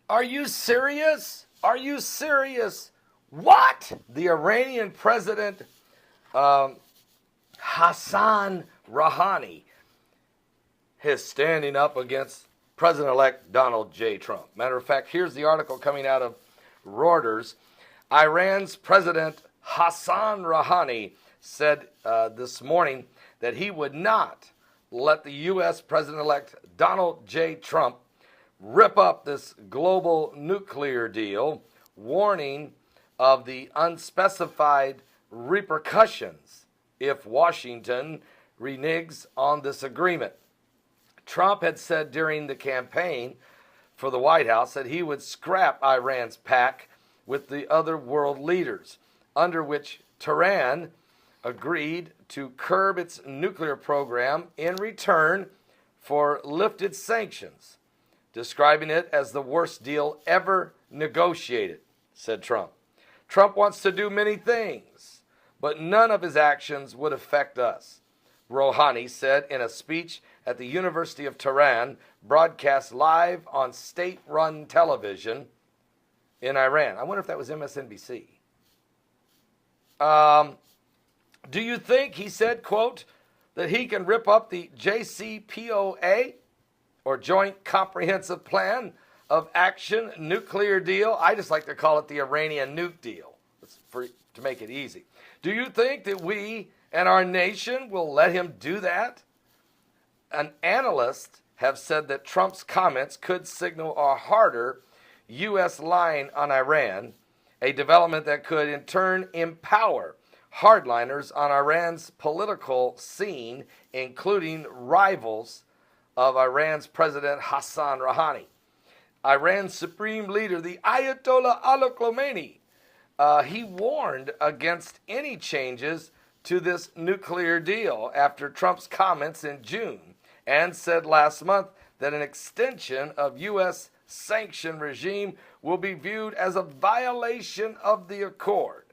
Are you serious? Are you serious? What? The Iranian president, Hassan Rouhani, is standing up against President-elect Donald J. Trump. Matter of fact, here's the article coming out of Reuters. Iran's President Hassan Rouhani said this morning that he would not let the U.S. President-elect Donald J. Trump rip up this global nuclear deal, warning of the unspecified repercussions if Washington reneges on this agreement. Trump had said during the campaign for the White House that he would scrap Iran's pact with the other world leaders, under which Tehran agreed to curb its nuclear program in return for lifted sanctions, describing it as the worst deal ever negotiated, said Trump. Trump wants to do many things, but none of his actions would affect us, Rouhani said in a speech at the University of Tehran, broadcast live on state-run television in Iran. I wonder if that was MSNBC. Do you think, he said, quote, that he can rip up the JCPOA, or Joint Comprehensive Plan of Action nuclear deal? I just like to call it the Iranian nuke deal, to make it easy. Do you think that we and our nation will let him do that? An analyst have said that Trump's comments could signal a harder U.S. line on Iran, a development that could in turn empower hardliners on Iran's political scene, including rivals of Iran's President Hassan Rouhani. Iran's supreme leader, the Ayatollah Ali Khamenei, he warned against any changes to this nuclear deal after Trump's comments in June, and said last month that an extension of U.S. sanction regime will be viewed as a violation of the accord.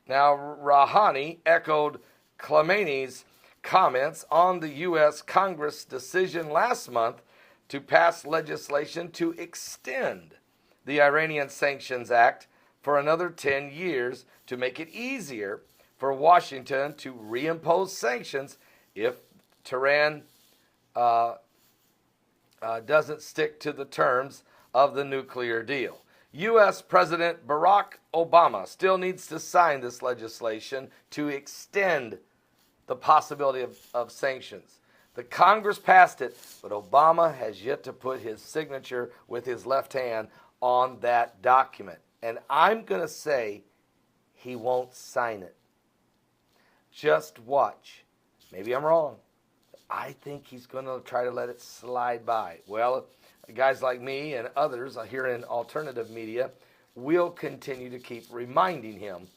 Now, Rouhani echoed Khamenei's comments on the U.S. Congress decision last month to pass legislation to extend the Iranian Sanctions Act for another 10 years to make it easier for Washington to reimpose sanctions if Tehran doesn't stick to the terms of the nuclear deal. U.S. President Barack Obama still needs to sign this legislation to extend the possibility of sanctions. The Congress passed it, but Obama has yet to put his signature with his left hand on that document. And I'm going to say he won't sign it. Just watch. Maybe I'm wrong. I think he's going to try to let it slide by. Well, guys like me and others here in alternative media will continue to keep reminding him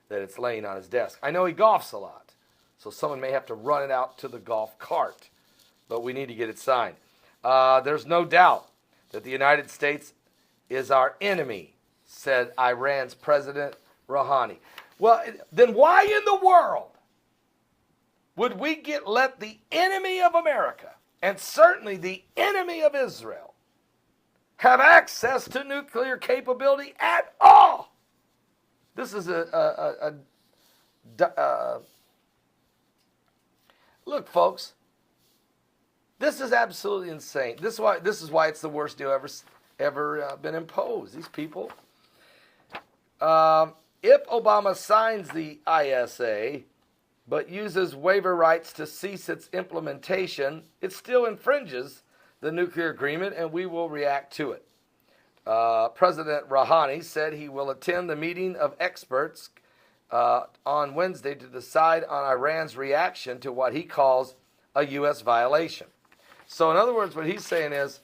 that it's laying on his desk. I know he golfs a lot, so someone may have to run it out to the golf cart, but we need to get it signed. There's no doubt that the United States is our enemy, said Iran's President Rouhani. Well, then why in the world would we let the enemy of America, and certainly the enemy of Israel, have access to nuclear capability at all? This is look, folks, this is absolutely insane. This is why it's the worst deal ever been imposed. These people, if Obama signs the ISA, but uses waiver rights to cease its implementation, it still infringes the nuclear agreement, and we will react to it. President Rouhani said he will attend the meeting of experts on Wednesday to decide on Iran's reaction to what he calls a U.S. violation. So in other words, what he's saying is,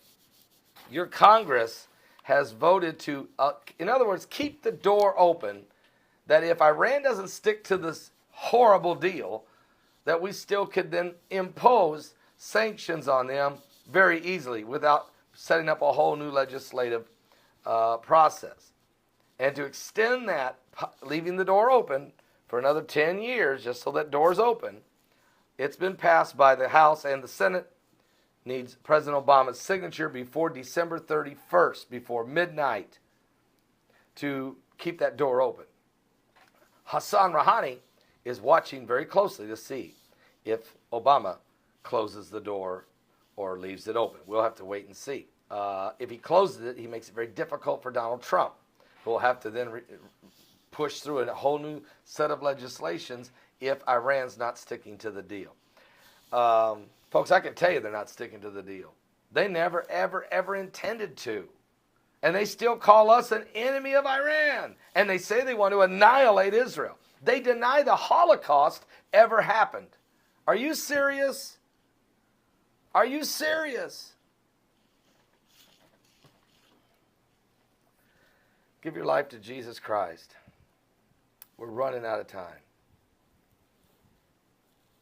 your Congress has voted to, in other words, keep the door open, that if Iran doesn't stick to this horrible deal, that we still could then impose sanctions on them very easily without setting up a whole new legislative process. And to extend that, leaving the door open for another 10 years, just so that door's open, it's been passed by the House and the Senate. needs President Obama's signature before December 31st, before midnight, to keep that door open. Hassan Rouhani is watching very closely to see if Obama closes the door or leaves it open. We'll have to wait and see. If he closes it, he makes it very difficult for Donald Trump, who will have to then push through a whole new set of legislations if Iran's not sticking to the deal. Folks, I can tell you they're not sticking to the deal. They never, ever, ever intended to. And they still call us an enemy of Iran. And they say they want to annihilate Israel. They deny the Holocaust ever happened. Are you serious? Are you serious? Give your life to Jesus Christ. We're running out of time.